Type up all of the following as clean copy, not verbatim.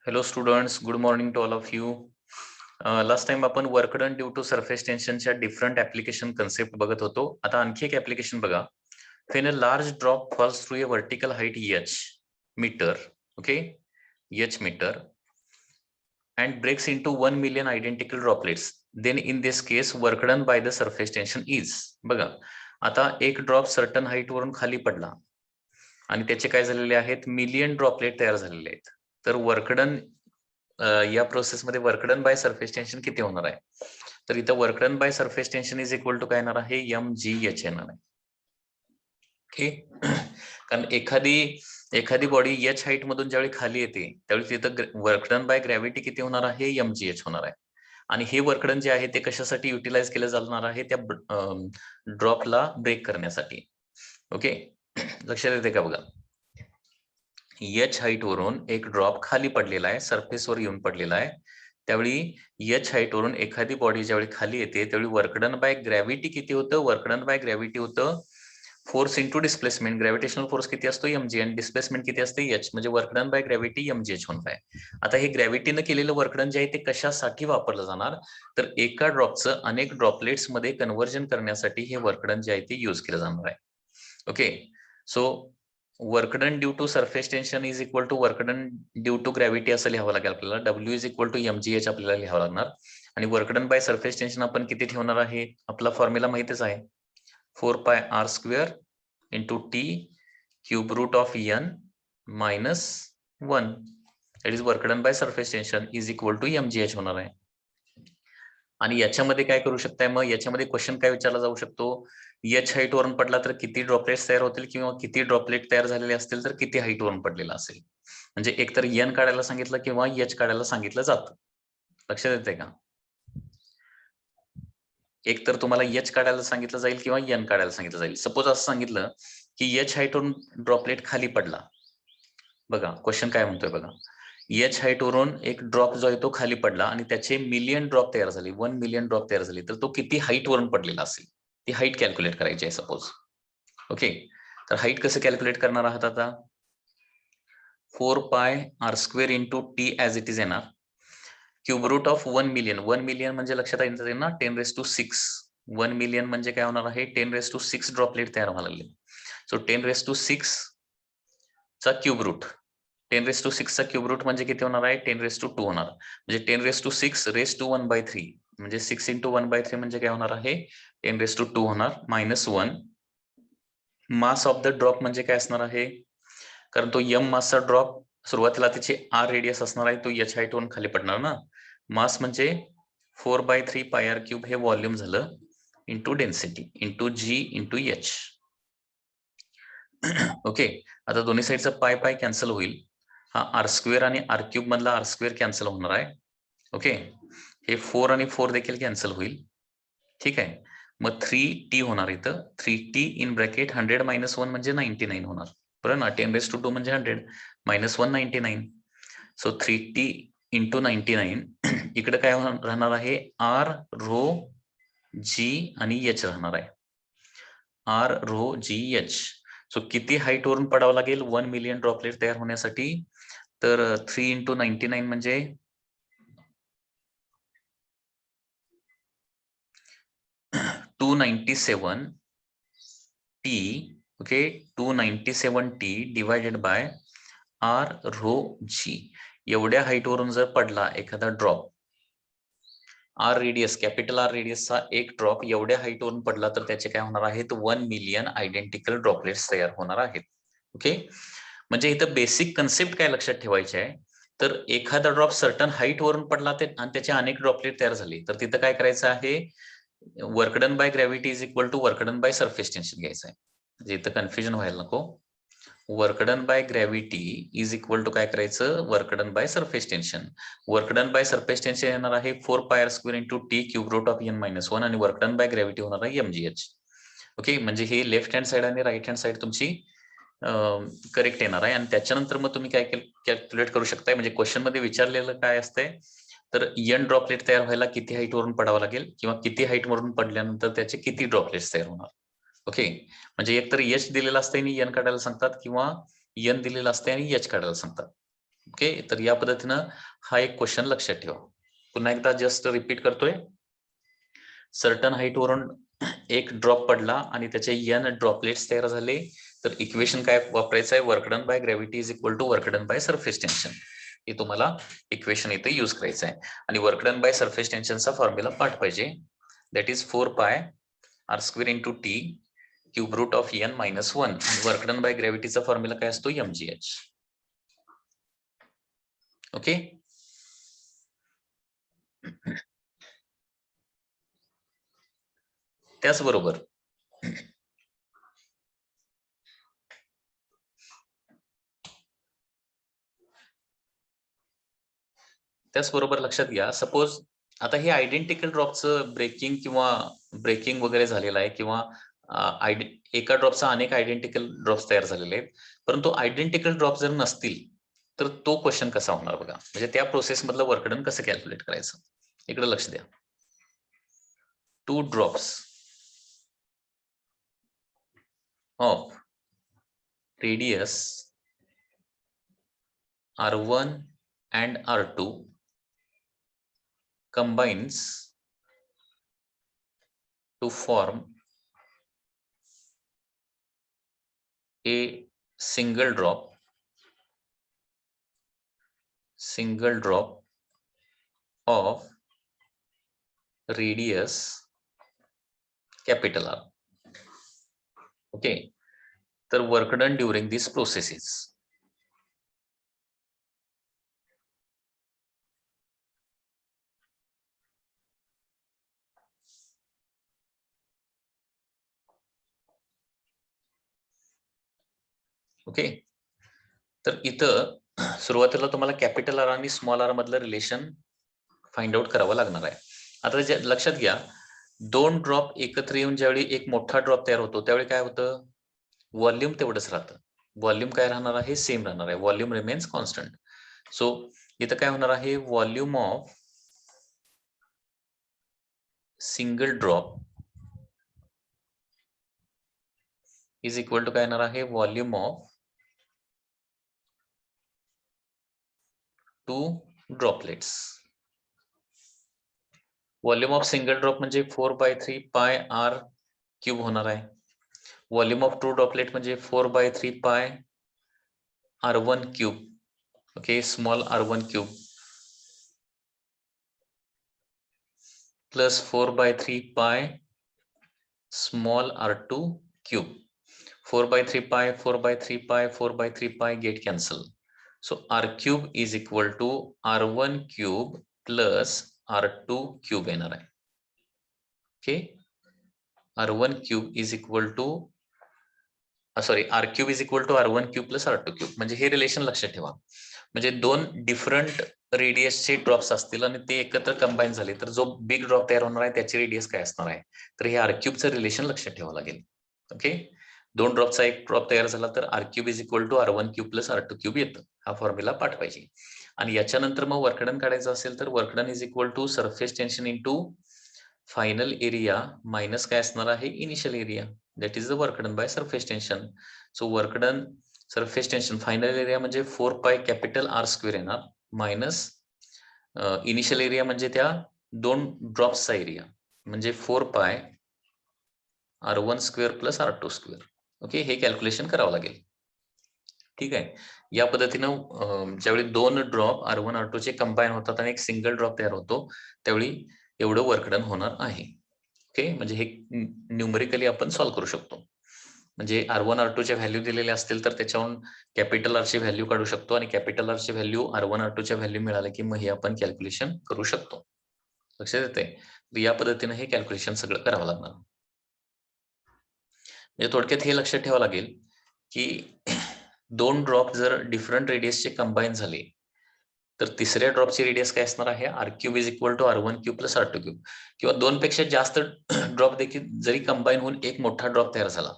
Hello students, good morning to all of you. Last time आपण work done due to surface टेन्शनच्या different application concept बघत होतो. आता आणखी एक ऍप्लिकेशन बघा. When a large drop falls through a vertical height h meter, okay, h meter, and breaks into 1 million identical droplets, then in this case work done by the surface tension is. बघा, आता एक drop certain height वरून खाली पडला आणि त्याचे काय झालेले आहेत, मिलियन ड्रॉपलेट तयार झालेले आहेत. तर वर्क डन या प्रोसेसमध्ये work done by surface tension किती होणार आहे? तर इथं work done by surface tension is equal to काय येणार आहे, mgh येणार आहे. ओके, कारण एखादी बॉडी एच हाईट मधून ज्यावेळी खाली येते त्यावेळी तिथं वर्क डन बाय ग्रॅव्हिटी किती होणार आहे, mgh होणार आहे. आणि हे वर्क डन जे आहे ते कशासाठी युटिलाइज केलं जाणार आहे, त्या ड्रॉपला ब्रेक करण्यासाठी. ओके, लक्षात येते का बघा. एच हाईट वरून एक ड्रॉप खाली पडलेला आहे, सरफेसवर येऊन पडलेला आहे. त्यावेळी एच हाईट वरून एखादी बॉडी ज्यावेळी खाली येते त्यावेळी वर्क डन बाय ग्रॅव्हिटी किती होतं, वर्क डन बाय ग्रॅव्हिटी होतं force into displacement. Gravitational force किती असतो, mg, आणि डिस्प्लेसमेंट किती असते, एच. म्हणजे work done by gravity mgh होणार आहे. आता हे ग्रॅव्हिटीनं केलेलं वर्क डन जे आहे ते कशासाठी वापरलं जाणार, तर एका ड्रॉपचं अनेक ड्रॉपलेट्स मध्ये कन्व्हर्जन करण्यासाठी हे वर्क डन जे आहे ते युज केलं जाणार आहे. Okay, so work done due to surface tension is equal to work done due to gravity असं लिहावं लागेल आपल्याला. W is equal to mgh आपल्याला लिहावं लागणार. आणि work done by surface tension आपण किती ठेवणार आहे, आपला फॉर्म्युला माहितीच आहे, 4πr² into t cube root of n minus 1. That is work done by surface tension is equal to mgh होणार आहे. आणि याच्यामध्ये काय करू शकताय, मग याच्यामध्ये क्वेश्चन काय विचारला जाऊ शकतो, एच हाईट वरून पडला तर किती ड्रॉपलेट्स तयार होतील, किंवा किती ड्रॉपलेट तयार झालेले असतील तर किती हाईट वरून पडलेला असेल. म्हणजे एकतर एन काढायला सांगितलं किंवा एच काढायला सांगितलं जातं. लक्षात येते का. एक तर तुम्हाला एच काढायला सांगितलं जाईल किंवा एन काढायला सांगितलं जाईल. सपोज असं सांगितलं की एच हाईट वरून ड्रॉपलेट खाली पडला. बघा क्वेश्चन काय म्हणतोय बघा, एच हाईट वरून एक ड्रॉप जो आहे तो खाली पडला आणि त्याचे मिलियन ड्रॉप तयार झाले, 1 मिलियन ड्रॉप तयार झाले, तर तो किती हाईट वरून पडलेला असेल ती हाईट कॅल्क्युलेट करायची आहे सपोज. ओके, तर हाईट कसं कॅल्क्युलेट करणार आहात आता, 4πr² into T as it is येणार, cube root of 1 million. 1 million म्हणजे लक्षात येईल ना 10⁶. 1 मिलियन म्हणजे काय होणार आहे, 10⁶ ड्रॉपलेट तयार व्हायला लागले. सो 10⁶ चा क्यूब रूट, 10⁶ चा क्यूब रूट म्हणजे किती होणार आहे, 10⁻² होणार. म्हणजे 10⁶ रेस टू 1/3 म्हणजे 6 इंटू 1/3 म्हणजे काय होणार आहे, 10⁻² होणार, minus 1. Mass of the drop म्हणजे काय असणार आहे, कारण तो m मासचा ड्रॉप सुरुवातीला त्याचे r रेडियस असणार आहे, तो h हाईट वरून खाली पडणार ना. मास म्हणजे 4/3 πr³ हे व्हॉल्यूम झालं into density into g into h. Okay, आता दोन्ही साईडचा पाय कॅन्सल होईल. हा r² आणि r³ मधला r² कॅन्सल होणार आहे. ओके, हे 4 आणि 4 देखील कॅन्सल होईल. ठीक आहे, मग 3t होणार इथं, 3t इन ब्रॅकेट 100 - 1 म्हणजे 99 होणार, बरोबर ना. 10⁻² म्हणजे 100 मायनस 1 99. सो 3t इंटू 99 इकडे काय राहणार आहे, r रो g आणि h राहणार आहे, r row g h. So किती हाईट वरून पडावं लागेल 1 मिलियन ड्रॉपलेट तयार होण्यासाठी, तर 3 इंटू 99 म्हणजे 297t. Okay, 297t divided by r row g. एवढ्या हाईट वरून जर पडला एखादा drop, R radius, capital R रेडियसचा एक ड्रॉप एवढ्या हाईट वरून पडला, तर त्याचे काय होणार आहेत, 1 मिलियन आयडेंटिकल ड्रॉपलेट्स तयार होणार आहेत. ओके, म्हणजे इथं बेसिक कन्सेप्ट काय लक्षात ठेवायचे आहे, तर एखादा ड्रॉप सर्टन हाईट वरून पडला आणि त्याचे अनेक ड्रॉपलेट तयार झाले, तर तिथं काय करायचं आहे, work done by gravity is equal to work done by surface tension घ्यायचं आहे. म्हणजे इथं कन्फ्युजन व्हायला नको. Work done by gravity is equal to काय करायचं, work done by surface tension. Work done by surface tension येणार आहे 4πr² into T cube root of n minus 1 आणि वर्क डन बाय ग्रॅव्हिटी होणार आहे mgh. ओके, म्हणजे हे left hand side आणि राईट हँड साइड तुमची करेक्ट येणार आहे. आणि त्याच्यानंतर मग तुम्ही काय कॅल्क्युलेट करू शकताय, म्हणजे क्वेश्चन मध्ये विचारलेलं काय असतंय, तर n ड्रॉपलेट तयार व्हायला किती हाईट वरून पडावं लागेल, किंवा किती हाईट वरून पडल्यानंतर त्याचे किती ड्रॉपलेट्स तयार होणार. ओके, म्हणजे एकतर h दिलेलं असते आणि n काढायला सांगतात, किंवा n दिलेलं असते आणि h काढायला सांगतात. ओके, तर या पद्धतीनं हा एक क्वेश्चन लक्षात ठेवा. पुन्हा एकदा जस्ट रिपीट करतोय. सर्टन हाईट वरून एक ड्रॉप पडला आणि त्याचे n ड्रॉपलेट्स तयार झाले, तर इक्वेशन काय वापरायचं आहे? Work done by gravity is equal to work done by surface tension. हे तुम्हाला इक्वेशन इथे यूज करायचं आहे. आणि वर्क डन बाय सरफेस टेन्शनचा फॉर्म्युला पाठ पाहिजे. That is 4 pi r square into T cube root of n minus 1. आणि वर्क डन बाय ग्रॅव्हिटीचा फॉर्म्युला काय असतो? mgh. ओके, त्याचबरोबर लक्षात घ्या, सपोज आता हे आयडेंटिकल ड्रॉपचं ब्रेकिंग किंवा ब्रेकिंग वगैरे झालेलं आहे, किंवा एका ड्रॉपचा अनेक आयडेंटिकल ड्रॉप्स तयार झालेले आहेत, परंतु आयडेंटिकल ड्रॉप जर नसतील तर तो क्वेश्चन कसा होणार बघा. म्हणजे त्या प्रोसेस मधलं वर्क डन कसं कॅल्क्युलेट करायचं, इकडे लक्ष द्या. 2 drops of radius R1 and R2 combines to form a single drop of radius capital R. Okay, तर work done during these processes. Okay, तर इथं सुरुवातीला तुम्हाला कॅपिटल आर आणि स्मॉल आर मधलं रिलेशन फाइंड आउट करावं लागणार आहे. आता लक्षात घ्या, 2 ड्रॉप एकत्र येऊन ज्यावेळी एक मोठा ड्रॉप तयार होतो त्यावेळी काय होतं? व्हॉल्यूम तेवढंच राहतं. व्हॉल्यूम काय राहणार आहे? सेम राहणार आहे. Volume remains constant. सो इथं काय होणार आहे? Volume of single drop is equal to काय येणार आहे? Volume of 2 droplets. Volume of single drop म्हणजे 4/3 पाय आर क्यूब होणार आहे. व्हॉल्यूम ऑफ 2 ड्रॉपलेट म्हणजे 4/3 पाय R1 cube. Okay, small r1 cube plus 4/3 पाय स्मॉल r2 क्यूब. 4/3 पाय 4/3 पाय 4/3 पाय get cancel. So r cube is equal to r1 cube plus r2 cube येणार आहे. Okay, r1 cube is equal to r cube is equal to r1 cube plus r2 cube. म्हणजे हे relation लक्षात ठेवा. म्हणजे 2 डिफरंट रेडियसचे ड्रॉप्स असतील आणि ते एकत्र कंबाईन झाले तर जो बिग ड्रॉप तयार होणार आहे त्याची रेडियस काय असणार आहे? तर हे r क्यूबचं रिलेशन लक्षात ठेवावं लागेल. ओके, 2 ड्रॉपचा एक ड्रॉप तयार झाला तर r cube is equal to r1 cube plus r2 cube येतं. हा फॉर्म्युला पाठ पाहिजे. आणि याच्यानंतर मग वर्कडन काढायचं असेल तर work done is equal to surface tension into final area minus काय असणार आहे? Initial area. That is the work done by surface tension. So work done surface tension final area म्हणजे 4 पाय कॅपिटल R स्क्वेअर येणार minus initial area म्हणजे त्या 2 ड्रॉप्सचा एरिया म्हणजे 4 pi R1 square plus R2 square. Okay, हे calculation करावं लागेल. ठीक आहे, या पद्धतीनं ज्यावेळी 2 ड्रॉप R1 R2 चे कंबाईन होतात आणि एक सिंगल ड्रॉप तयार होतो त्यावेळी एवढं वर्क डन होणार आहे. ओके, म्हणजे हे न्यूमरिकली आपण सॉल्व्ह करू शकतो. म्हणजे R1 R2 च्या व्हॅल्यू दिलेल्या असतील तर त्याच्यावरून कॅपिटल R ची व्हॅल्यू काढू शकतो आणि कॅपिटल R ची व्हॅल्यू R1 R2 च्या व्हॅल्यू मिळाले की मग हे आपण कॅल्क्युलेशन करू शकतो. लक्षात येते? या पद्धतीने हे कॅल्क्युलेशन सगळं करावं लागणार. म्हणजे थोडक्यात हे लक्षात ठेवावं लागेल की 2 ड्रॉप जर डिफरंट रेडियसचे कंबाईन झाले तर तिसऱ्या ड्रॉपची रेडियस काय असणार आहे? r cube is equal to r1 cube plus r2 cube. किंवा 2 पेक्षा जास्त ड्रॉप देखील जरी कंबाईन होऊन एक मोठा ड्रॉप तयार झाला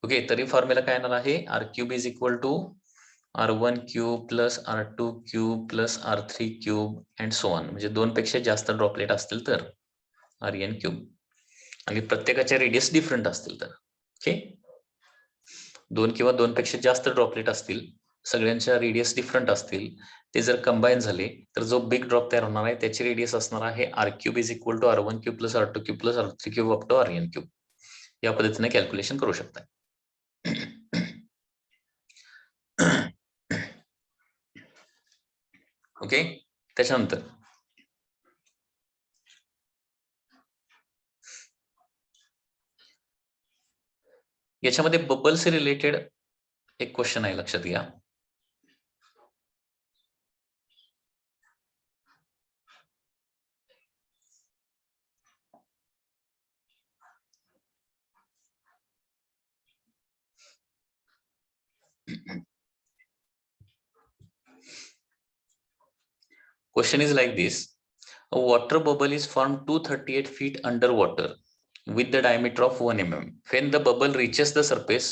ओके, तरी फॉर्म्युला काय येणार आहे? r cube is equal to r1 cube plus r2 cube plus r3 cube and so on. म्हणजे 2 पेक्षा जास्त ड्रॉपलेट असतील तर rn क्यूब आणि प्रत्येकाच्या रेडियस डिफरंट असतील तर. ओके, 2 किंवा 2 पेक्षा जास्त ड्रॉपलेट असतील सगळ्यांच्या रेडियस डिफरंट असतील, ते जर कंबाईन झाले तर जो बिग ड्रॉप तयार होणार आहे त्याची रेडियस असणार आहे r³ is equal to r1³ plus r2³ plus r3³ up to rn³. या पद्धतीने कॅल्क्युलेशन करू शकता. ओके, त्याच्यानंतर याच्यामध्ये बबल्स रिलेटेड एक क्वेश्चन आहे, लक्षात घ्या. Question is like this: a water bubble is formed 238 feet underwater with the diameter of 1 mm. When the bubble reaches the surface,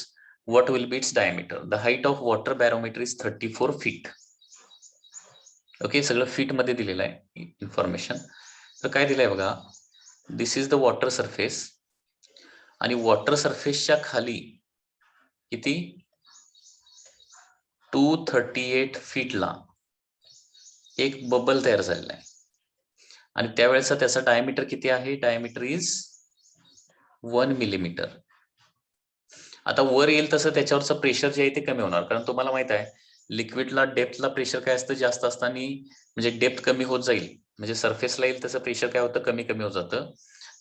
what will be its diameter? The height of water barometer is 34 feet. Okay, सगळं feet मध्ये दिलेलं आहे information. तर काय दिलंय बघा, दिस is the water surface आणि water सरफेसच्या खाली किती 238 फीटला एक बबल तयार झालेला आहे आणि त्यावेळेचा त्याचा डायमीटर किती आहे? Diameter is 1 millimetre. आता वर येईल तसं त्याच्यावरचं प्रेशर जे आहे ते कमी होणार, कारण तुम्हाला माहित आहे लिक्विडला डेप्थला प्रेशर काय असतं? जास्त असतं आणि म्हणजे डेप्थ कमी होत जाईल, म्हणजे सरफेसला येईल तसं प्रेशर काय होतं? कमी कमी होत जातं.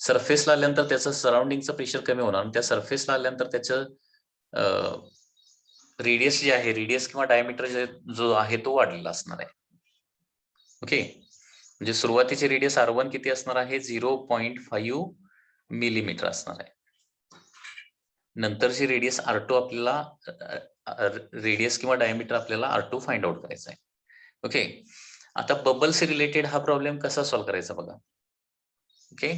सरफेसला आल्यानंतर त्याचं सराउंडिंगचं प्रेशर कमी होणार आणि त्या सरफेसला आल्यानंतर त्याचं रेडियस जे आहे, रेडियस किंवा डायमीटर जो आहे तो वाढलेला असणार आहे. ओके, म्हणजे सुरुवातीची रेडियस r1 किती असणार आहे? 0.5 मिलीमीटर असणार आहे. नंतरची रेडियस r2 आपल्याला रेडियस किंवा डायमीटर आपल्याला r2 फाइंड आउट करायचा आहे. ओके, आता बबल्स रिलेटेड हा प्रॉब्लेम कसा सॉल्व्ह करायचा बघा. ओके,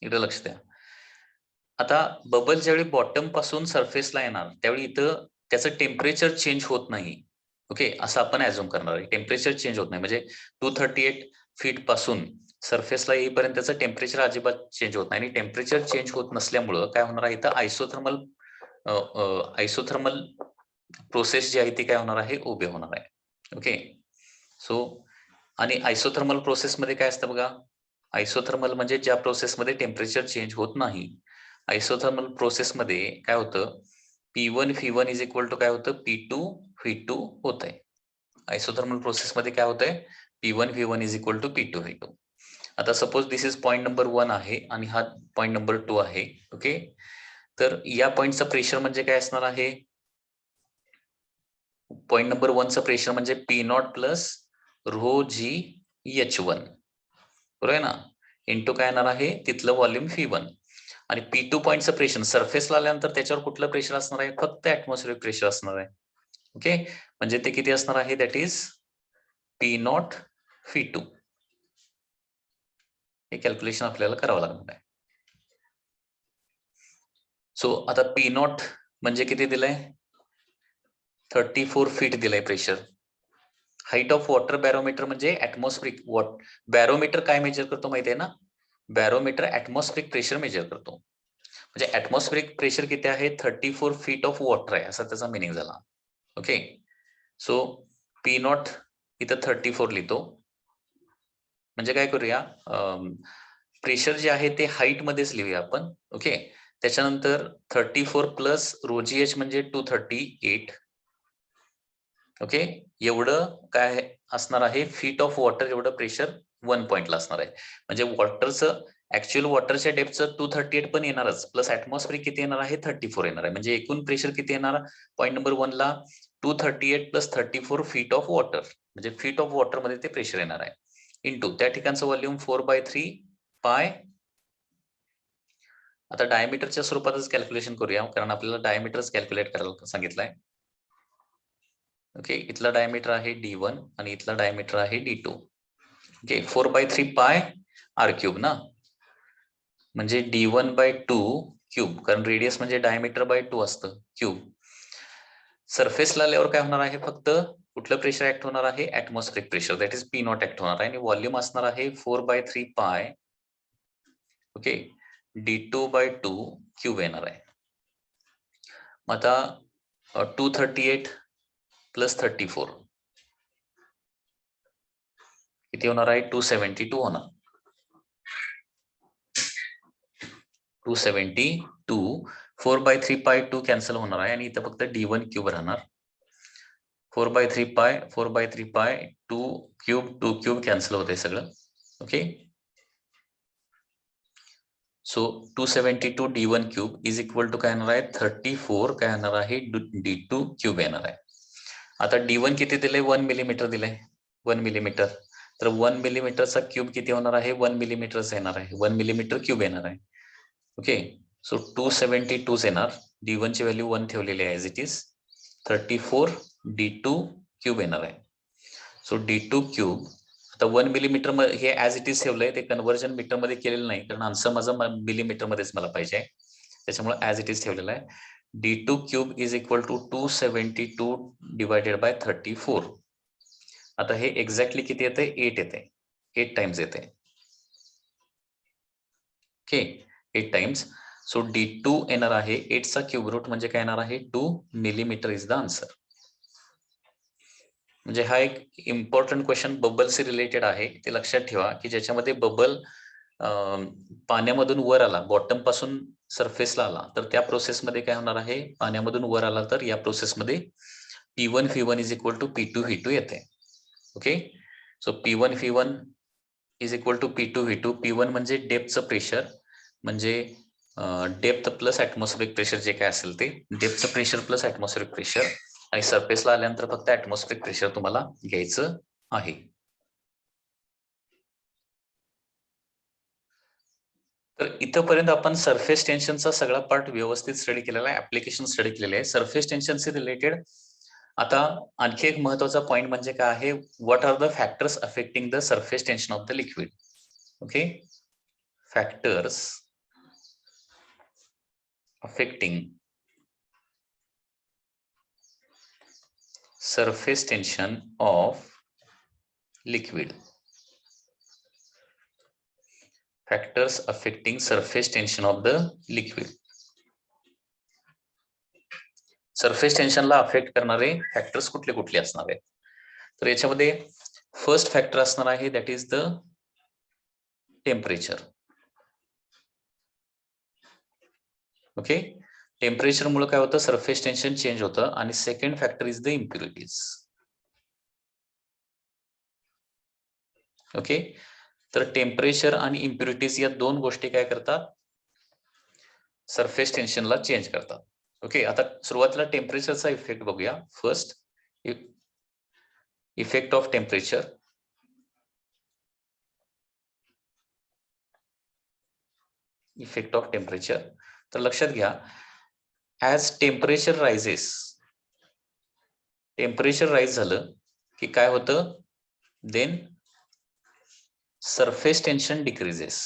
इकडे लक्ष द्या. आता बबल ज्यावेळी बॉटम पासून सरफेसला येणार त्यावेळी इथं त्याचं टेम्परेचर चेंज होत नाही. ओके, असं आपण ऍझ्युम करणार आहे. टेम्परेचर चेंज होत नाही म्हणजे 238 फीट पासून सरफेसला येईपर्यंत त्याचं टेम्परेचर अजिबात चेंज होत नाही आणि टेम्परेचर चेंज होत नसल्यामुळं काय होणार आहे? इथं आयसोथर्मल प्रोसेस जी आहे ती काय होणार आहे? उभे होणार आहे. ओके, सो आणि आयसोथर्मल प्रोसेसमध्ये काय असतं बघा, आयसोथर्मल म्हणजे ज्या प्रोसेसमध्ये टेम्परेचर चेंज होत नाही. आयसोथर्मल प्रोसेसमध्ये काय होतं? P1 V1 is equal to काय होतं? P2 V2 होत आहे. आयसोथर्मल प्रोसेसमध्ये काय होतंय? P1 V1 is equal to P2 V2. आता suppose this is point number 1 आहे आणि हा पॉइंट नंबर 2 आहे. ओके, तर या पॉइंटचं प्रेशर म्हणजे काय असणार आहे? पॉइंट नंबर 1चं प्रेशर म्हणजे P0 प्लस रो जी H1, बरोबर आहे ना, इंटू काय येणार आहे? तिथलं व्हॉल्यूम V1. आणि P2 पॉइंटचं प्रेशर सरफेसला आल्यानंतर त्याच्यावर कुठलं प्रेशर असणार आहे? फक्त ऍटमॉस्फिअरिक प्रेशर असणार आहे. ओके, म्हणजे ते किती असणार आहे? That is P0 V2. हे कॅल्क्युलेशन आपल्याला करावं लागणार आहे. सो आता P0 म्हणजे किती दिलंय? 34 फीट दिलंय pressure. Height of water barometer म्हणजे ऍटमॉस्फिरिक बॅरोमीटर काय मेजर करतो माहिती आहे ना? बॅरोमीटर ऍटमॉस्फिरिक प्रेशर मेजर करतो. म्हणजे ऍटमॉस्फिरिक प्रेशर किती आहे? 34 फीट ऑफ वॉटर आहे, असा त्याचा मिनिंग झाला. ओके, सो P0 इथं 34 लिहितो. म्हणजे काय करूया, प्रेशर जे आहे ते हाईट मध्येच लिहूया आपण. ओके, त्याच्यानंतर 34 प्लस रोजी एच म्हणजे 238. ओके, एवढं काय असणार आहे? फीट ऑफ वॉटर एवढं प्रेशर 1 पॉइंटला असणार आहे. म्हणजे वॉटरचं ऍक्च्युअल वॉटरच्या डेप्थचं 238 पण येणारच, प्लस ऍटमॉस्फिअरिक किती येणार आहे? 34 येणार आहे. म्हणजे एकूण प्रेशर किती येणार? पॉइंट नंबर 1 ला 238 प्लस 34 फीट ऑफ वॉटर, म्हणजे फीट ऑफ वॉटर मध्ये ते प्रेशर येणार आहे. इंटू त्या ठिकाणचं व्हॉल्यूम 4/3 पाय. आता डायमीटरच्या स्वरूपातच कॅल्क्युलेशन करूया, कारण आपल्याला डायमीटरच कॅल्क्युलेट करायला सांगितलंय. ओके, इथला डायमीटर आहे D1 आणि इथला डायमीटर आहे D2. ओके, 4/3 पाय r³ ना, म्हणजे D1/2 क्यूब, कारण रेडियस म्हणजे डायमीटर बाय 2 असतं क्यूब. सरफेसला आल्यावर काय होणार आहे? फक्त कुठलं प्रेशर ऍक्ट होणार आहे? Atmospheric pressure, that is P0 act होणार आहे आणि व्हॉल्यूम असणार आहे 4/3 पाय. ओके, D2/2 क्यूब येणार आहे. मग आता 238 प्लस 34 किती होणार आहे? 272 होणार. 272 4/3 पाय 2 कॅन्सल होणार आहे आणि इथं फक्त d1 क्यूब राहणार. 4/3 पाय 4/3 पाय 2 क्यूब कॅन्सल होते सगळं. Okay, so 272 d1 cube is equal to काय येणार आहे? 34 काय येणार आहे? d2 क्यूब येणार आहे. आता d1 किती दिले? 1 मिलीमीटर दिले, 1 मिलीमीटर. तर 1 मिलीमीटरचा क्यूब किती होणार आहे? 1 मिलीमीटरचा येणार आहे, 1 मिलीमीटर क्यूब येणार आहे. ओके, सो 272 येणार. d1 ची व्हॅल्यू 1 ठेवलेली आहे as it is. 34 d2 cube येणार आहे. सो d2 क्यूब, आता 1 मिलीमीटर हे ऍज इट इज ठेवलंय, ते कन्व्हर्जन मीटर मध्ये केलेलं नाही कारण आन्सर माझं मिलीमीटर मध्येच मला पाहिजे, त्याच्यामुळे ऍज इट इज ठेवलेलं आहे. d2 cube is equal to 272 divided by 34. आता हे एक्झॅक्टली किती येते? 8 येते, 8 टाइम्स येते. Okay, 8 times. सो d2 येणार आहे 8 चा क्यूब रूट म्हणजे काय येणार आहे? 2 मिलीमीटर इज द आन्सर. म्हणजे हा एक इम्पॉर्टंट क्वेश्चन बबलशी रिलेटेड आहे, ते लक्षात ठेवा की ज्याच्यामध्ये बबल पाण्यामधून वर आला, बॉटम पासून सरफेसला आला, तर त्या प्रोसेसमध्ये काय होणार आहे? पाण्यामधून वर आला तर या प्रोसेसमध्ये P1 V1 is equal to P2 V2 येते. Okay, so P1 V1 is equal to P2 V2. P1 म्हणजे डेप्थचं प्रेशर, म्हणजे डेप्थ प्लस ऍटमॉस्फेरिक प्रेशर जे काय असेल ते, डेप्थचं प्रेशर प्लस ऍटमॉस्फेरिक प्रेशर, आणि सरफेसला आल्यानंतर फक्त ऍटमॉस्फेरिक प्रेशर तुम्हाला घ्यायचं आहे. तर इथपर्यंत आपण सरफेस टेन्शनचा सगळा पार्ट व्यवस्थित स्टडी केलेला आहे, ऍप्लिकेशन स्टडी केलेले आहे सरफेस टेन्शनशी रिलेटेड. आता आणखी एक महत्वाचा पॉइंट म्हणजे काय आहे? What are the factors affecting the surface tension of the liquid. Okay, factors affecting surface tension of liquid. Factors affecting surface tension of the liquid. Surface टेन्शनला अफेक्ट करणारे फॅक्टर्स कुठले कुठले असणार आहेत? तर याच्यामध्ये फर्स्ट फॅक्टर असणार आहे that is the temperature. Okay, temperature मुळे काय होतं? सरफेस टेन्शन चेंज होतं. आणि second factor is the impurities. Okay, तर टेम्परेचर आणि इम्प्युरिटीज या दोन गोष्टी काय करतात? सरफेस टेन्शनला चेंज करतात. ओके, आता सुरुवातीला टेम्परेचरचा इफेक्ट बघूया. First, effect of temperature. Effect of temperature, तर लक्षात घ्या, as temperature rises, temperature rise झालं की काय होतं? Then surface tension decreases.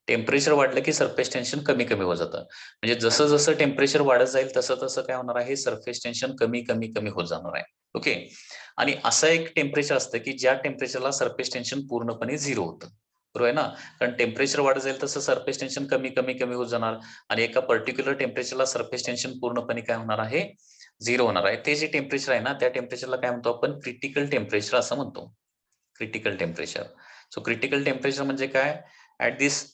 Temperature वाढलं की सरफेस टेन्शन कमी कमी होत जातं. म्हणजे जसं जसं टेम्परेचर वाढत जाईल तसं तसं काय होणार आहे? सरफेस टेन्शन कमी कमी कमी होत जाणार आहे. ओके, आणि असं एक टेम्परेचर असतं की ज्या टेम्परेचरला सरफेस टेन्शन पूर्णपणे 0 होतं. बरोबर आहे ना? कारण टेम्परेचर वाढत जाईल तसं सरफेस टेन्शन कमी कमी कमी होत जाणार, आणि एका पर्टिक्युलर टेम्परेचरला सरफेस टेन्शन पूर्णपणे काय होणार आहे? 0 होणार आहे. ते जे टेम्परेचर आहे ना, त्या टेम्परेचरला काय म्हणतो आपण? क्रिटिकल टेम्परेचर असं म्हणतो. Critical temperature. So critical temperature म्हणजे काय? At this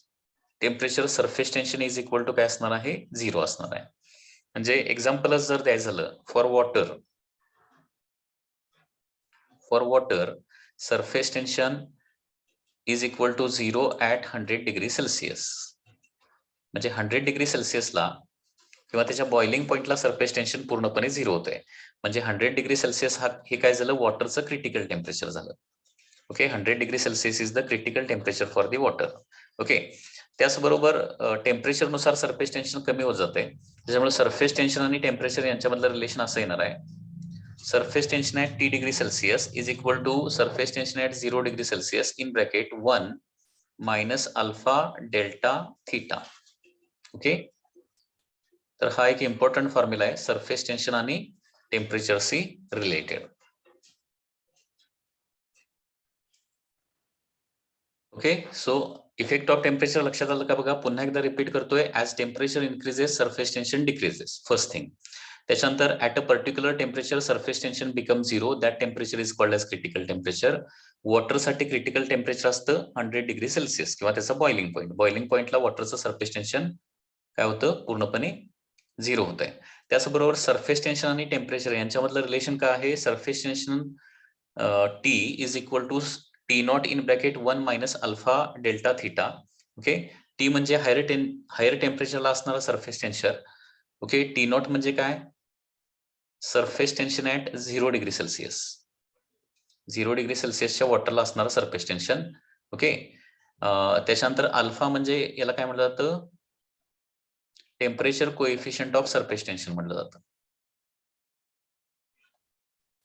temperature surface tension is equal to काय असणार आहे? 0 असणार आहे. म्हणजे एक्झाम्पलच जर द्यायचं झालं, for water surface tension is equal to 0 at 100 degree Celsius. म्हणजे 100 डिग्री सेल्सिअसला किंवा त्याच्या बॉइलिंग पॉइंटला सरफेस टेन्शन पूर्णपणे 0 होते. म्हणजे 100 डिग्री सेल्सिअस हे काय झालं? वॉटरचं क्रिटिकल टेम्परेचर झालं. Okay, 100 degree Celsius is the critical temperature for the water. Okay, त्याचबरोबर टेम्परेचर नुसार सरफेस टेन्शन कमी होत जाते. त्याच्यामुळे सरफेस टेन्शन आणि टेम्परेचर यांच्यामधलं रिलेशन असं येणार आहे, surface tension at T degree Celsius is equal to surface tension at 0 degree Celsius in bracket 1 minus alpha delta theta. Okay, तर हा एक इम्पॉर्टंट फॉर्म्युला आहे सरफेस टेन्शन आणि टेम्परेचरशी related. Okay, so effect of temperature लक्षात आलं का बघा, पुन्हा एकदा रिपीट करतोय. As temperature increases surface tension decreases, first thing. त्याच्यानंतर at a particular temperature surface tension become 0, that temperature is called as critical temperature. वॉटरसाठी क्रिटिकल टेम्परेचर असतं 100 डिग्री सेल्सिअस किंवा त्याचा बॉइलिंग पॉईंट. बॉइलिंग पॉईंटला वॉटरचं सरफेस टेन्शन काय होतं, पूर्णपणे 0 होत आहे. त्याचबरोबर सरफेस टेन्शन आणि टेम्परेचर यांच्यामधलं रिलेशन काय आहे, surface tension T is equal to T0 in bracket 1 minus alpha delta theta. Okay, T म्हणजे हायर टेम्परेचरला असणारा सरफेस टेन्शन. ओके, T0 म्हणजे काय, surface tension at 0 degree Celsius. 0 degree सेल्सिअसच्या वॉटरला असणारा सरफेस टेन्शन. ओके, त्याच्यानंतर अल्फा म्हणजे याला काय म्हटलं जातं, temperature coefficient of surface tension म्हटलं जातं.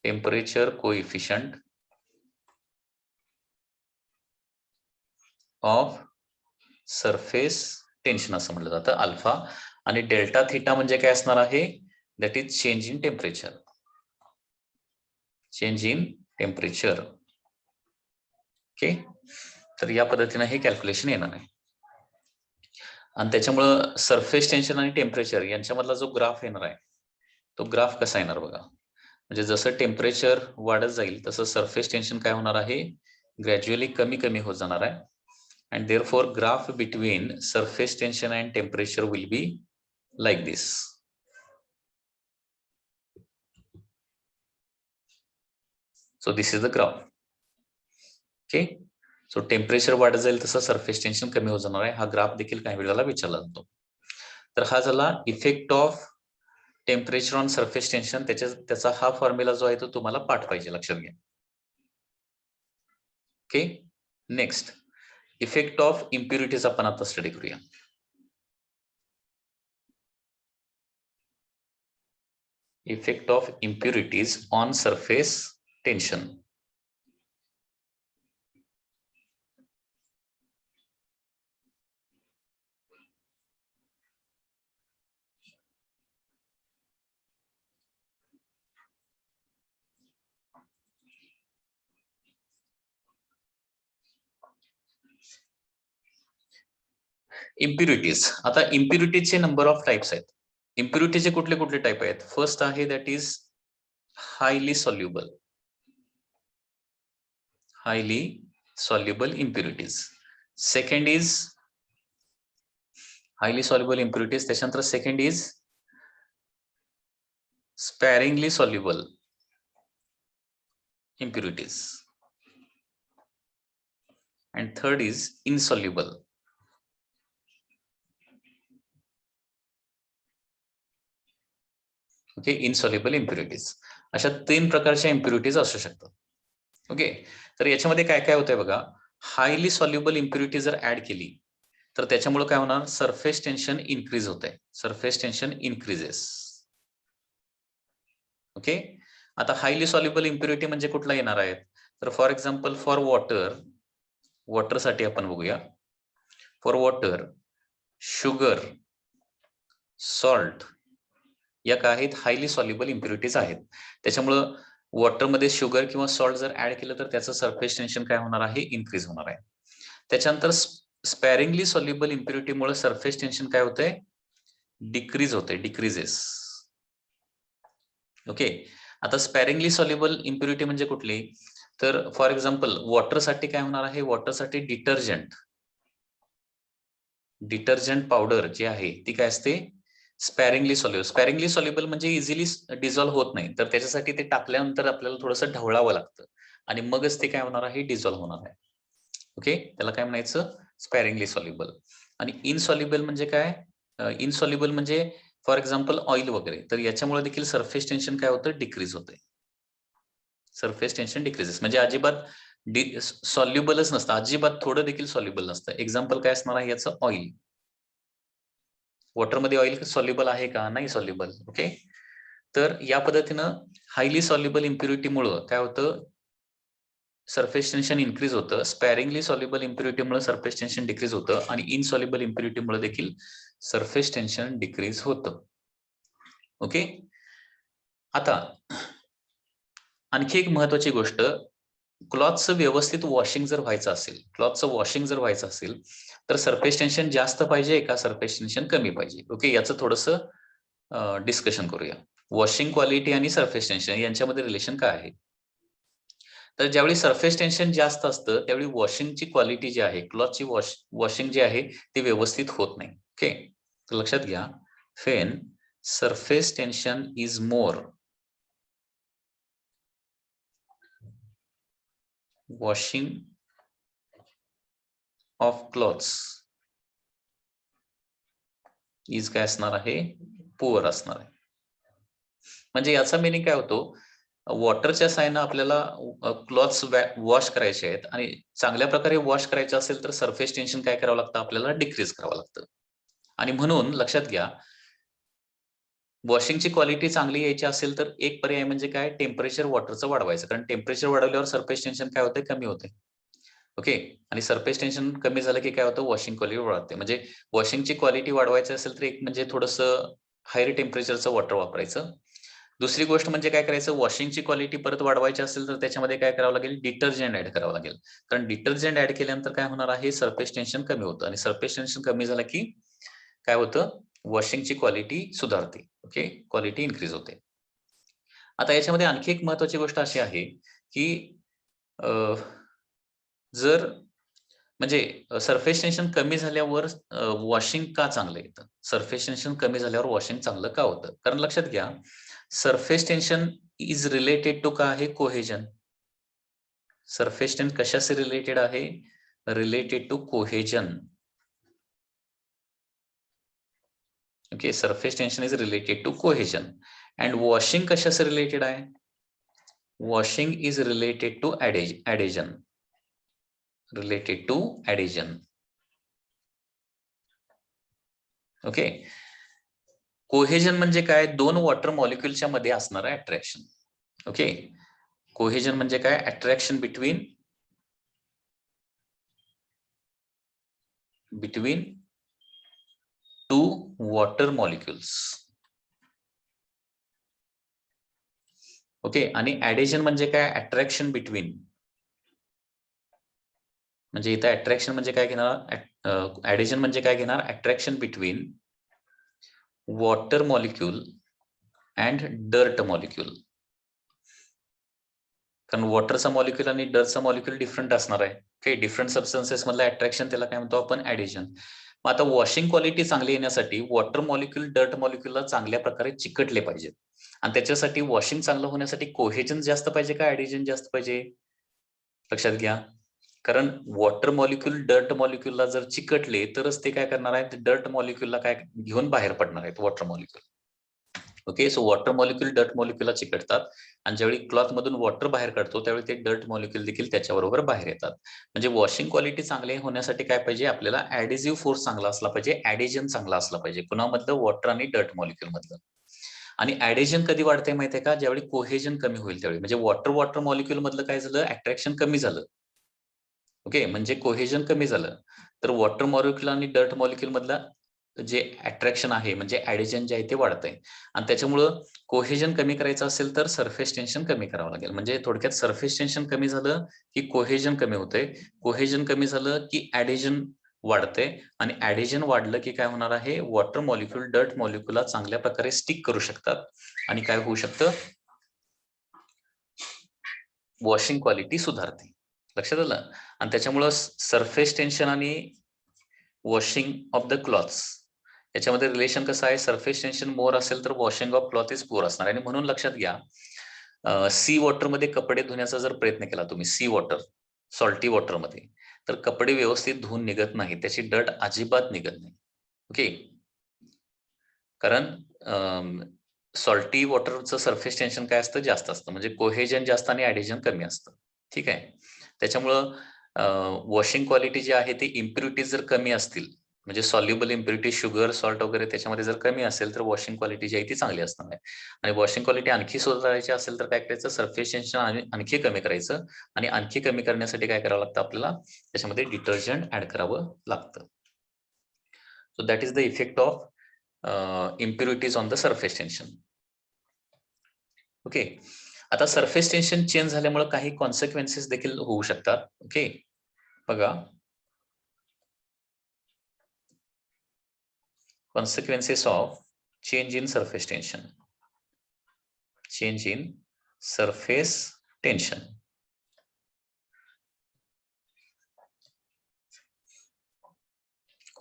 Temperature coefficient of surface tension असं म्हटलं जातं अल्फा. आणि डेल्टा थिटा म्हणजे काय असणार आहे, that is change in temperature. Change in temperature. Okay, तर या पद्धतीने हे कॅल्क्युलेशन येणार आहे. आणि त्याच्यामुळं सरफेस टेन्शन आणि टेम्परेचर यांच्यामधला जो ग्राफ येणार आहे, तो ग्राफ कसा येणार बघा. म्हणजे जसं टेम्परेचर वाढत जाईल तसं सरफेस टेन्शन काय होणार आहे, ग्रॅज्युअली कमी कमी होत जाणार आहे. And therefore graph between surface tension and temperature will be like this. So this is the graph. Okay, so temperature वाढत जाईल तसं सरफेस टेन्शन कमी होत जाणार आहे. हा ग्राफ देखील काही वेळेला विचारला जातो. तर हा झाला effect of temperature on surface tension. त्याचा हा फॉर्म्युला जो आहे तो तुम्हाला पाठ पाहिजे, लक्षात घ्या. Okay, next effect of impurities आपण आता स्टडी करूया. Effect of impurities on surface tension. Impurities, आता इम्प्युरिटीजचे नंबर ऑफ टाइप्स आहेत. इम्प्युरिटीचे कुठले कुठले टाइप आहेत, फर्स्ट आहे that is highly soluble. Highly soluble impurities. Second is highly soluble impurities. त्याच्यानंतर second is sparingly soluble impurities. And third is insoluble. Okay, insoluble impurities. अशा 3 प्रकारच्या impurities असू शकतात. ओके, तर याच्यामध्ये काय काय होतंय बघा, हायली सॉल्युबल इम्प्युरिटी जर ऍड केली तर त्याच्यामुळे काय होणार, सरफेस टेन्शन इन्क्रीज होतंय. Surface tension increases. ओके, आता हायली सॉल्युबल इम्प्युरिटी म्हणजे कुठला येणार आहेत, तर फॉर एक्झाम्पल फॉर वॉटरसाठी आपण बघूया. फॉर वॉटर, शुगर, सॉल्ट या काय आहेत, हायली सॉल्युबल इम्प्युरिटीज आहेत. त्याच्यामुळं वॉटरमध्ये शुगर किंवा सॉल्ट जर ऍड केलं तर त्याचं सरफेस टेन्शन काय होणार आहे, इन्क्रीज होणार आहे. त्याच्यानंतर स्पॅरिंगली सॉल्युबल इम्प्युरिटीमुळे सरफेस टेन्शन काय होतंय, डिक्रीज होते, डिक्रीजेस. ओके, आता स्पॅरिंगली सॉल्युबल इम्प्युरिटी म्हणजे कुठली, तर फॉर एक्झाम्पल वॉटरसाठी काय होणार आहे, वॉटरसाठी डिटर्जंट पावडर जी आहे ती काय असते, स्पॅरिंगली सॉल्युबल. स्पॅरिंगली सॉल्युबल म्हणजे इझिली डिझॉल्व्ह होत नाही, तर त्याच्यासाठी ते टाकल्यानंतर आपल्याला थोडंसं ढवळावं लागतं आणि मगच ते काय होणार आहे, डिझॉल्व्ह होणार आहे. ओके, त्याला काय म्हणायचं, स्पॅरिंगली सॉल्युबल. आणि इनसॉल्युबल म्हणजे काय, इनसॉल्युबल म्हणजे फॉर एक्झाम्पल ऑइल वगैरे, तर याच्यामुळे देखील सरफेस टेन्शन काय होतं, डिक्रीज होते. सरफेस टेन्शन डिक्रीजेस म्हणजे अजिबात सॉल्युबलच नसतं, अजिबात थोडं देखील सॉल्युबल नसतं. एक्झाम्पल काय असणार आहे याचं, ऑइल. वॉटरमध्ये ऑइल सॉल्युबल आहे का, नाही सॉल्युबल. ओके, तर या पद्धतीनं हायली सॉल्युबल इम्प्युरिटीमुळं काय होतं, सरफेस टेन्शन इन्क्रीज होतं. स्पॅरिंगली सॉल्युबल इम्प्युरिटीमुळे सरफेस टेन्शन डिक्रीज होतं आणि इनसॉल्युबल इम्प्युरिटीमुळे देखील सरफेस टेन्शन डिक्रीज होतं. ओके, आता आणखी एक महत्वाची गोष्ट, क्लॉथचं व्यवस्थित वॉशिंग जर व्हायचं असेल तर सरफेस टेन्शन जास्त पाहिजे का सरफेस टेन्शन कमी पाहिजे? ओके, याचं थोडंसं डिस्कशन करूया. वॉशिंग क्वालिटी आणि सरफेस टेन्शन यांच्यामध्ये रिलेशन काय आहे? तर ज्यावेळी सरफेस टेन्शन जास्त असतं त्यावेळी वॉशिंगची क्वालिटी जी आहे, क्लॉथची वॉशिंग जी आहे ती व्यवस्थित होत नाही. ओके, तर लक्षात घ्या, Wien surface tension is more, washing of clothes is काय असणार आहे? पुअर असणार आहे. म्हणजे याचा मिनिंग काय होतो? वॉटरच्या साहाय्याने आपल्याला क्लॉथ्स वॉश करायचे आहेत आणि चांगल्या प्रकारे वॉश करायचे असेल तर सरफेस टेन्शन काय करावं लागतं? आपल्याला डिक्रीज करावं लागतं. आणि म्हणून लक्षात घ्या, वॉशिंगची क्वालिटी चांगली यायची असेल तर एक पर्याय म्हणजे काय? टेम्परेचर वॉटरचं वाढवायचं. कारण टेम्परेचर वाढवल्यावर सरफेस टेन्शन काय होते? कमी होते. ओके, आणि सरफेस टेन्शन कमी झालं की काय होतं? वॉशिंग क्वालिटी वाढते. म्हणजे वॉशिंगची क्वालिटी वाढवायची असेल तर एक म्हणजे थोडंसं हायर टेम्परेचरचं वॉटर वापरायचं. दुसरी गोष्ट म्हणजे काय करायचं? वॉशिंगची क्वालिटी परत वाढवायची असेल तर त्याच्यामध्ये काय करावं लागेल? डिटर्जंट ऍड करावं लागेल. कारण डिटर्जंट ऍड केल्यानंतर काय होणार आहे? सरफेस टेन्शन कमी होतं आणि सरफेस टेन्शन कमी झालं की काय होतं? वॉशिंगची क्वालिटी सुधारते. ओके, क्वालिटी इन्क्रीज होते. आता याच्यामध्ये आणखी एक महत्वाची गोष्ट अशी आहे की जर म्हणजे सरफेस टेन्शन कमी झाल्यावर वॉशिंग का चांगलं येतं? सरफेस टेन्शन कमी झाल्यावर वॉशिंग चांगलं का होतं? कारण लक्षात घ्या, surface tension is related to काय आहे? कोहेजन. सरफेस टेन्शन कशाशी रिलेटेड आहे? Related to cohesion. Okay, surface tension is related to cohesion. And washing कशाशी रिलेटेड आहे? Washing is related to adhesion. Related to adhesion. Okay, cohesion म्हणजे काय? दोन water मॉलिक्युलच्या मध्ये असणारं अट्रॅक्शन. ओके, कोहेजन म्हणजे काय? Attraction between two water molecules. Okay, आणि ऍडेजन म्हणजे काय? Attraction between. म्हणजे इथं अट्रॅक्शन म्हणजे काय घेणार? ऍडेजन म्हणजे काय घेणार? Attraction between water molecule and dirt molecule. कारण वॉटरचा मॉलिक्यूल आणि डर्टचा मॉलिक्यूल डिफरंट असणार आहे. ओके, डिफरंट सबस्टन्सेस मधलं अट्रॅक्शन त्याला काय म्हणतो आपण? ऍडेजन. मग आता वॉशिंग क्वालिटी चांगली येण्यासाठी वॉटर मॉलिक्यूल डर्ट मॉलिक्यूलला चांगल्या प्रकारे चिकटले पाहिजेत आणि त्याच्यासाठी वॉशिंग चांगलं होण्यासाठी कोहेजन जास्त पाहिजे का ऍडेजन जास्त पाहिजे? लक्षात घ्या, कारण वॉटर मॉलिक्यूल डर्ट मॉलिक्यूलला जर चिकटले तरच ते काय करणार आहेत? डर्ट मॉलिक्यूलला काय घेऊन बाहेर पडणार आहेत? Water molecule. Okay, so water molecule dirt मॉलिक्यूलला चिकटतात आणि ज्यावेळी क्लॉथ मधून वॉटर बाहेर काढतो त्यावेळी ते डर्ट मॉलिक्यूल देखील त्याच्याबरोबर बाहेर येतात. म्हणजे वॉशिंग क्वालिटी चांगली होण्यासाठी काय पाहिजे? आपल्याला ऍडेसिव्ह फोर्स चांगला असला पाहिजे, ऍडेजन चांगला असला पाहिजे. कुणामधलं? वॉटर आणि डर्ट मॉलिक्यूल मधलं. आणि ऍडेजन कधी वाढते माहितीये का? ज्यावेळी कोहेजन कमी होईल त्यावेळी. म्हणजे वॉटर वॉटर मॉलिक्यूल मधलं काय झालं? अट्रॅक्शन कमी झालं. ओके, म्हणजे कोहेजन कमी झालं तर वॉटर मॉलिक्यूल आणि डर्ट मॉलिक्यूल मधला जे अट्रॅक्शन आहे म्हणजे ऍडेजन जे आहे ते वाढतंय आणि त्याच्यामुळं कोहेजन कमी करायचं असेल तर सरफेस टेन्शन कमी करावं लागेल. म्हणजे थोडक्यात सरफेस टेन्शन कमी झालं की कोहेजन कमी होतंय, कोहेजन कमी झालं की ऍडेजन वाढते आणि ऍडेजन वाढलं की काय होणार आहे? वॉटर मॉलिक्यूल डर्ट मॉलिक्यूलला चांगल्या प्रकारे स्टिक करू शकतात आणि काय होऊ शकतं? वॉशिंग क्वालिटी सुधारते. लक्षात आलं? आणि त्याच्यामुळं सरफेस टेन्शन आणि वॉशिंग ऑफ द क्लॉथ्स याच्यामध्ये रिलेशन कसं आहे? सरफेस टेन्शन मोर असेल तर washing of cloth is poor असणार आणि म्हणून लक्षात घ्या, सी वॉटरमध्ये कपडे धुण्याचा जर प्रयत्न केला तुम्ही, सी वॉटर, सॉल्टी वॉटरमध्ये, तर कपडे व्यवस्थित धुवून निघत नाही, त्याची डट अजिबात निघत नाही. ओके, कारण सॉल्टी वॉटरचं सरफेस टेन्शन काय असतं? जास्त असतं. म्हणजे कोहेजन जास्त आणि ऍडेजन कमी असतं. ठीक आहे, त्याच्यामुळं वॉशिंग क्वालिटी जी आहे ती इम्प्युरिटीज जर कमी असतील म्हणजे सॉल्युबल इम्प्युरिटी, शुगर, सॉल्ट वगैरे त्याच्यामध्ये जर कमी असेल तर वॉशिंग क्वालिटी जी आहे ती चांगली असणार आहे. आणि वॉशिंग क्वालिटी आणखी सुधारायची असेल तर काय करायचं? सरफेस टेन्शन आणखी कमी करायचं आणि आणखी कमी करण्यासाठी काय करावं लागतं आपल्याला? त्याच्यामध्ये डिटर्जंट ऍड करावं लागतं. So that is the effect of impurities on the surface tension. Okay, आता सरफेस टेन्शन चेंज झाल्यामुळे काही कॉन्सिक्वेन्सेस देखील होऊ शकतात. ओके, बघा consequences of change in surface tension. Change in surface tension.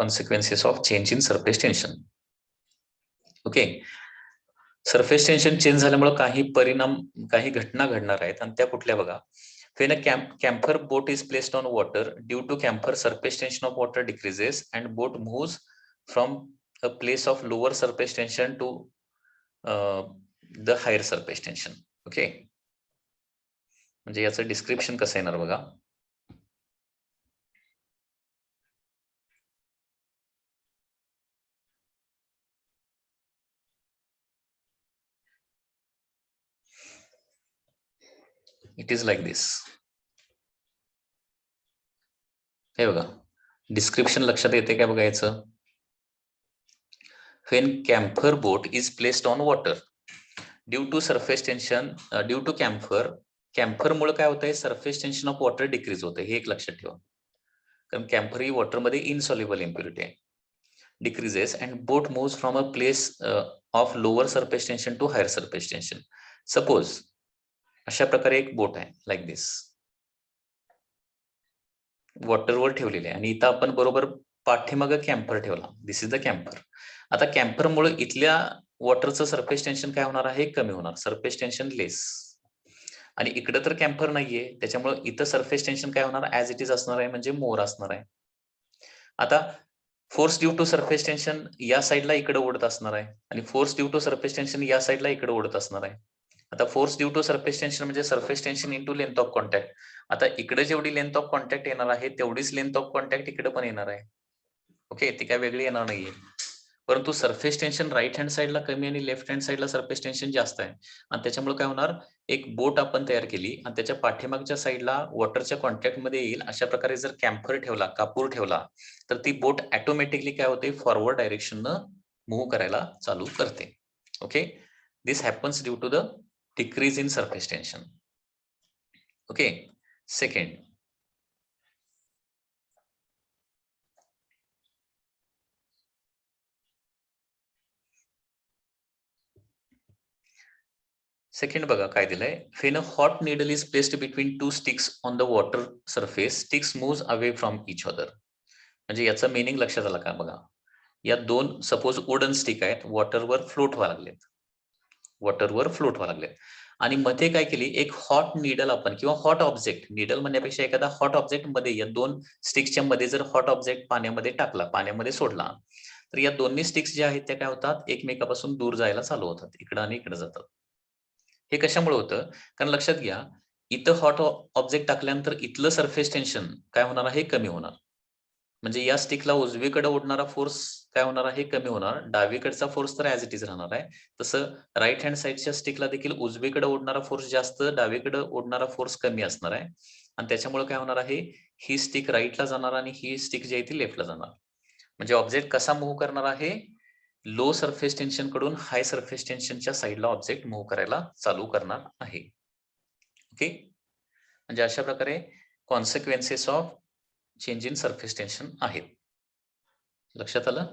Consequences of change in surface tension. Okay, surface tension change झाल्यामुळे काही परिणाम, काही घटना घडणार आहेत आणि त्या कुठल्या बघा. When a camphor boat is placed on water, due to camphor, surface tension of water decreases and boat moves from a place of lower surface tension to the higher surface tension. Okay, म्हणजे याचं description कसं येणार बघा. It is like दिस. हे बघा, description लक्षात येते काय बघायचं. When camphor boat is placed on water, due to surface tension, due to camphor मुळे काय होतंय, surface tension of water decrease होते. हे एक लक्षात ठेवा, कारण कॅम्फर ही वॉटर मध्ये इनसॉल्युबल इम्प्युरिटी आहे. Decreases and boat moves from a place of lower surface tension to higher surface tension. Suppose अशा प्रकारे एक बोट आहे, लाईक दिस, वॉटरवर ठेवलेली आहे आणि इथं आपण बरोबर पाठीमागं कॅम्फर ठेवला. दिस इज द कॅम्फर. आता कॅम्फरमुळे इथल्या वॉटरचं सरफेस टेन्शन काय होणार आहे, कमी होणार. सरफेस टेन्शन लेस. आणि इकडे तर कॅम्फर नाहीये, त्याच्यामुळे इथं सरफेस टेन्शन काय होणार, ऍज इट इज असणार आहे, म्हणजे मोर असणार आहे. आता force due to surface tension या साईडला इकडे ओढत असणार आहे आणि force due to surface tension या साईडला इकडे ओढत असणार आहे. आता force due to surface tension म्हणजे surface tension into length of contact. आता इकडे जेवढी लेंथ ऑफ कॉन्टॅक्ट येणार आहे तेवढीच लेंथ ऑफ कॉन्टॅक्ट इकडे पण येणार आहे. ओके, ती काय वेगळी येणार नाहीये. परंतु सरफेस टेन्शन राईट हँड साईडला कमी आणि लेफ्ट हँड साईडला सरफेस टेन्शन जास्त आहे आणि त्याच्यामुळे काय होणार, एक बोट आपण तयार केली आणि त्याच्या पाठीमागच्या साईडला वॉटरच्या कॉन्टॅक्ट मध्ये येईल अशा प्रकारे जर कॅम्फर ठेवला, कापूर ठेवला, तर ती बोट ऑटोमॅटिकली काय होते, फॉरवर्ड डायरेक्शननं मूव्ह करायला चालू करते. Okay, this happens due to the decrease in surface tension. Okay, second, second बघा काय दिलंय. When a hot needle is placed between two sticks on the water surface, sticks moves away from each other. म्हणजे याचं meaning लक्षात आलं का बघा. या दोन सपोज वुडन स्टिक आहेत, वॉटरवर फ्लोट व्हायला लागलेत, वॉटरवर फ्लोट व्हायला लागलेत आणि मध्ये काय केली, एक हॉट निडल आपण किंवा हॉट ऑब्जेक्ट, निडल म्हणण्यापेक्षा एखादा हॉट ऑब्जेक्ट मध्ये, या दोन स्टिक्सच्या मध्ये जर हॉट ऑब्जेक्ट पाण्यामध्ये टाकला, पाण्यामध्ये सोडला, तर या दोन्ही स्टिक्स ज्या आहेत त्या काय होतात, एकमेकापासून दूर जायला चालू होतात, इकडं आणि इकडे जातात. हे कशामुळे होतं, कारण लक्षात घ्या, इथं हॉट ऑब्जेक्ट टाकल्यानंतर इथलं सरफेस टेन्शन काय होणार आहे, कमी होणार. म्हणजे या स्टिकला उजवीकडे ओढणारा फोर्स काय होणार आहे, कमी होणार. डावीकडचा फोर्स तर ऍज इट इज राहणार आहे. तसं राईट हँड साईडच्या स्टिकला देखील उजवीकडे ओढणारा फोर्स जास्त, डावीकडे ओढणारा फोर्स कमी असणार आहे आणि त्याच्यामुळे काय होणार आहे, ही स्टिक राईटला जाणार आणि ही स्टिक जी आहे ती लेफ्टला जाणार. म्हणजे ऑब्जेक्ट कसा मूव्ह करणार आहे, लो सरफेस टेन्शन कडून हाय सरफेस टेन्शनच्या साईडला ऑब्जेक्ट मूव्ह करायला चालू करणार आहे. ओके, म्हणजे अशा प्रकारे consequences of change in surface tension आहेत. लक्षात आलं.